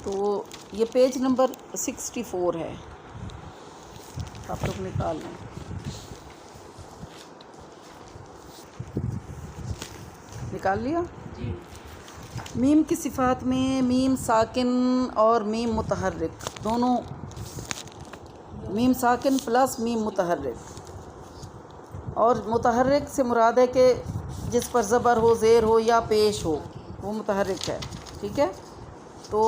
تو یہ page number 64 ہے، آپ لوگ نکال لیں۔ نکال لیا؟ میم کی صفات میں میم ساکن اور میم متحرک دونوں، میم ساکن پلس میم متحرک، اور متحرک سے مراد ہے کہ جس پر زبر ہو، زیر ہو یا پیش ہو، وہ متحرک ہے، ٹھیک ہے؟ تو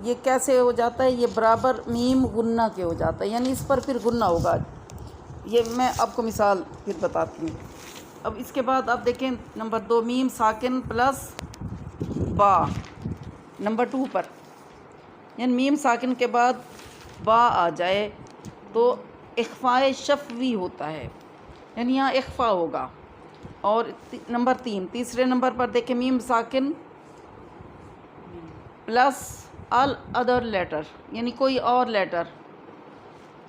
یہ کیسے ہو جاتا ہے؟ یہ برابر میم غنہ کے ہو جاتا ہے، یعنی اس پر پھر غنہ ہوگا۔ یہ میں آپ کو مثال پھر بتاتی ہوں۔ اب اس کے بعد آپ دیکھیں نمبر 2 میم ساکن پلس با، نمبر 2 پر، یعنی میم ساکن کے بعد با آ جائے تو اخفاء شفوی ہوتا ہے، یعنی یہاں اخفاء ہوگا۔ اور نمبر 3 تیسرے نمبر پر دیکھیں میم ساکن پلس آل ادر لیٹر، یعنی کوئی اور لیٹر،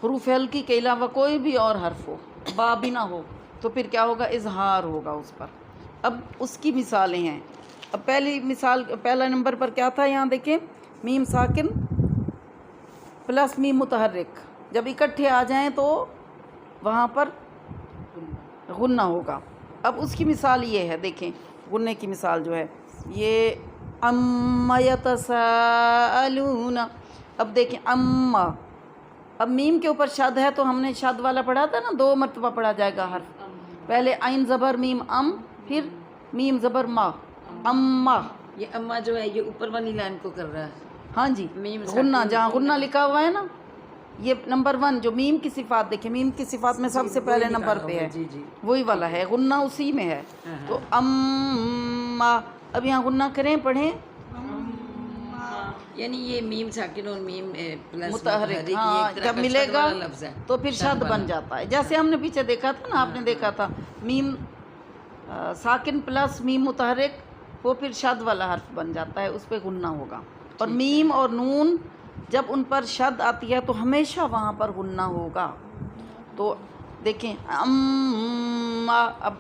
حروف ہلکی کے علاوہ کوئی بھی اور حرف ہو، با بھی نہ ہو، تو پھر کیا ہوگا؟ اظہار ہوگا اس پر۔ اب اس کی مثالیں ہیں۔ اب پہلی مثال، پہلا نمبر پر کیا تھا؟ یہاں دیکھیں میم ساکن پلس میم متحرک جب اکٹھے آ جائیں تو وہاں پر غنہ ہوگا۔ اب اس کی مثال یہ ہے، دیکھیں غنے کی مثال جو ہے یہ اما یتساءلون۔ اب دیکھیں اما، اب میم کے اوپر شد ہے تو ہم نے شد والا پڑھا تھا نا، 2 مرتبہ پڑھا جائے گا حرف، پہلے عین زبر میم ام، پھر میم زبر ما، اما۔ یہ اما جو ہے یہ اوپر والی لائن کو کر رہا ہے، ہاں جی، غنہ جہاں غنہ لکھا ہوا ہے نا، یہ نمبر 1 جو میم کی صفات، دیکھیں میم کی صفات میں سب سے پہلے نمبر پہ ہے، وہی والا ہے، غنہ اسی میں ہے۔ تو اما، اب یہاں غنہ کریں، پڑھیں، یعنی یہ میم ساکن اور میم پلس متحرک، ہاں جب ملے گا تو پھر شد بن جاتا ہے، جیسے ہم نے پیچھے دیکھا تھا نا، آپ نے دیکھا تھا میم ساکن پلس میم متحرک، وہ پھر شد والا حرف بن جاتا ہے، اس پہ غنہ ہوگا۔ اور میم اور نون جب ان پر شد آتی ہے تو ہمیشہ وہاں پر غنہ ہوگا۔ تو دیکھیں اما، اب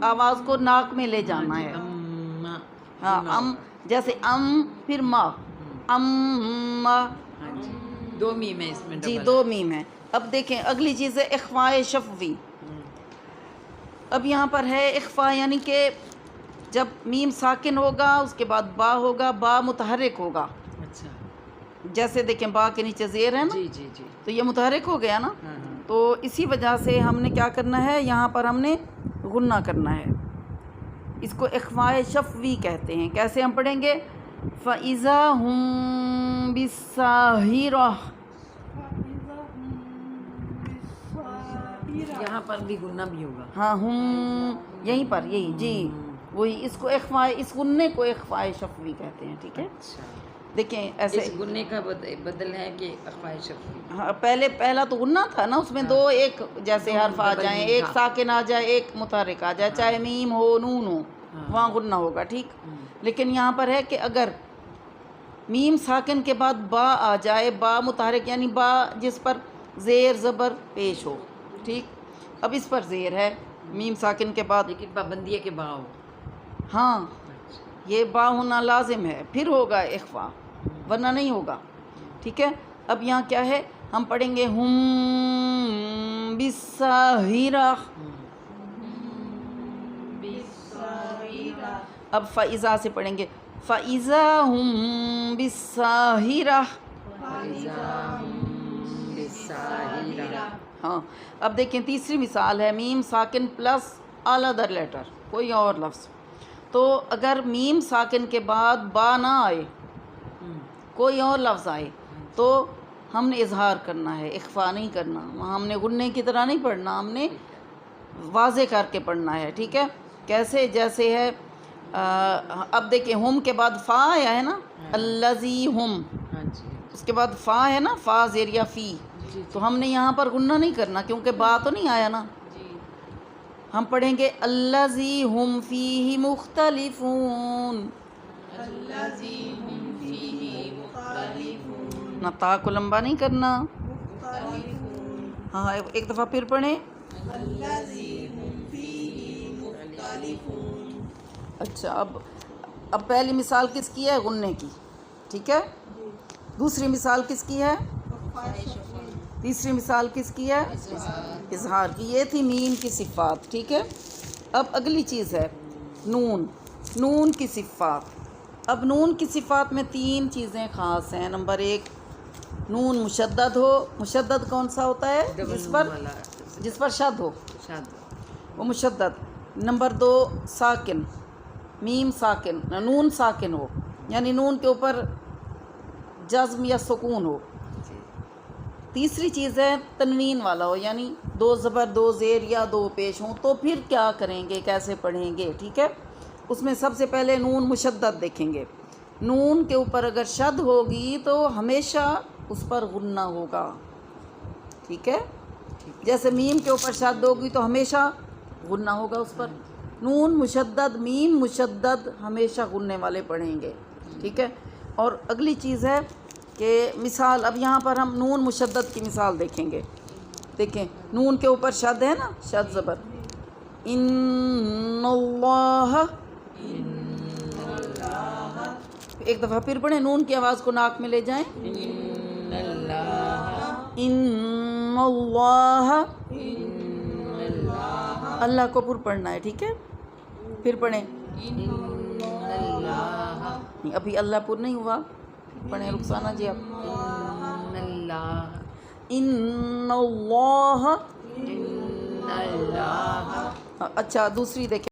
آواز کو ناک میں لے جانا ہے، ہاں ام، جیسے ام پھر ما، اما، 2 میم ہے اس میں، جی 2 میم ہے۔ اب دیکھیں اگلی چیز ہے اخفاء شفوی۔ اب یہاں پر ہے اخفاء، یعنی کہ جب میم ساکن ہوگا اس کے بعد با ہوگا، با متحرک ہوگا، اچھا، جیسے دیکھیں با کے نیچے زیر ہے نا، جی جی جی، تو یہ متحرک ہو گیا نا، تو اسی وجہ سے ہم نے کیا کرنا ہے، یہاں پر ہم نے غنہ کرنا ہے۔ اس کو اخفاء شفوی کہتے ہیں۔ کیسے ہم پڑھیں گے؟ فَإِذَا هُم بِالسَّاهِرَةِ، یہاں پر بھی غنہ بھی ہوگا، ہاں ہم یہیں پر، یہی جی وہی، اس کو اخفاء، اس غنے کو اخفاء شفوی کہتے ہیں، ٹھیک ہے؟ دیکھیں ایسے اس غنے کا بدل ہے کہ اخفاء شفوی، ہاں، پہلا تو غنہ تھا نا، اس میں 2 ایک جیسے حرف آ جائیں، ایک ساکن آ جائے، ایک متحرک آ جائے، چاہے میم ہو نون ہو، وہاں غنہ ہوگا، ٹھیک؟ لیکن یہاں پر ہے کہ اگر میم ساکن کے بعد با آ جائے، با متحرک یعنی با جس پر زیر زبر پیش ہو، ٹھیک؟ اب اس پر زیر ہے میم ساکن کے بعد، لیکن پابندی ہے کہ با ہو، ہاں یہ با ہونا لازم ہے، پھر ہوگا اخفاء، ورنہ نہیں ہوگا، ٹھیک ہے؟ اب یہاں کیا ہے، ہم پڑھیں گے ہم بالساہرہ، اب فَإِذَا سے پڑھیں گے فَإِذَا هُم بِالسَّاهِرَةِ، ہاں۔ اب دیکھیں تیسری مثال ہے میم ساکن پلس آل ادر لیٹر، کوئی اور لفظ، تو اگر میم ساکن کے بعد با نہ آئے، کوئی اور لفظ آئے، تو ہم نے اظہار کرنا ہے، اخفاء نہیں کرنا، ہم نے غنے کی طرح نہیں پڑھنا، ہم نے واضح کر کے پڑھنا ہے، ٹھیک ہے؟ کیسے؟ جیسے ہے اب دیکھیں ہم کے بعد فا آیا ہے نا، الذی ہم، اس کے بعد فا ہے نا، فا زیریا فی، تو ہم نے یہاں پر غنہ نہیں کرنا کیونکہ با تو نہیں آیا نا، ہم پڑھیں گے الذی ہم فیہ مختلفون، نہ تا کو لمبا نہیں کرنا، ہاں ایک دفعہ پھر پڑھیں، اچھا اب پہلی مثال کس کی ہے؟ غنے کی، ٹھیک ہے؟ دوسری مثال کس کی ہے؟ تیسری مثال کس کی ہے؟ اظہار کی. یہ تھی میم کی صفات. ٹھیک ہے. اب اگلی چیز ہے نون. نون کی صفات. اب نون کی صفات میں 3 چیزیں خاص ہیں. نمبر 1 نون مشدد ہو. مشدد کون سا ہوتا ہے؟ جس پر شد ہو وہ مشدد. نمبر 2 ساکن. میم ساکن نون ساکن ہو یعنی نون کے اوپر جزم یا سکون ہو. تیسری چیز ہے تنوین والا ہو یعنی 2 زبر 2 زیر یا 2 پیش ہوں. تو پھر کیا کریں گے، کیسے پڑھیں گے؟ ٹھیک ہے. اس میں سب سے پہلے نون مشدد دیکھیں گے. نون کے اوپر اگر شد ہوگی تو ہمیشہ اس پر غنہ ہوگا. ٹھیک ہے. جیسے میم کے اوپر شد ہوگی تو ہمیشہ غنہ ہوگا اس پر. نون مشدد میم مشدد ہمیشہ غننے والے پڑھیں گے. ٹھیک ہے. اور اگلی چیز ہے کہ مثال، اب یہاں پر ہم نون مشدد کی مثال دیکھیں گے. دیکھیں نون کے اوپر شد ہے نا، شد زبر. ان اللہ. ایک دفعہ پھر پڑھیں، نون کی آواز کو ناک میں لے جائیں. ان اللہ. اللہ کو پر پڑھنا ہے. ٹھیک ہے. پھر پڑھیں. ابھی اللہ پر نہیں ہوا. پڑھیں رخسانہ جی آپ. ان اللہ. اچھا دوسری دیکھیں.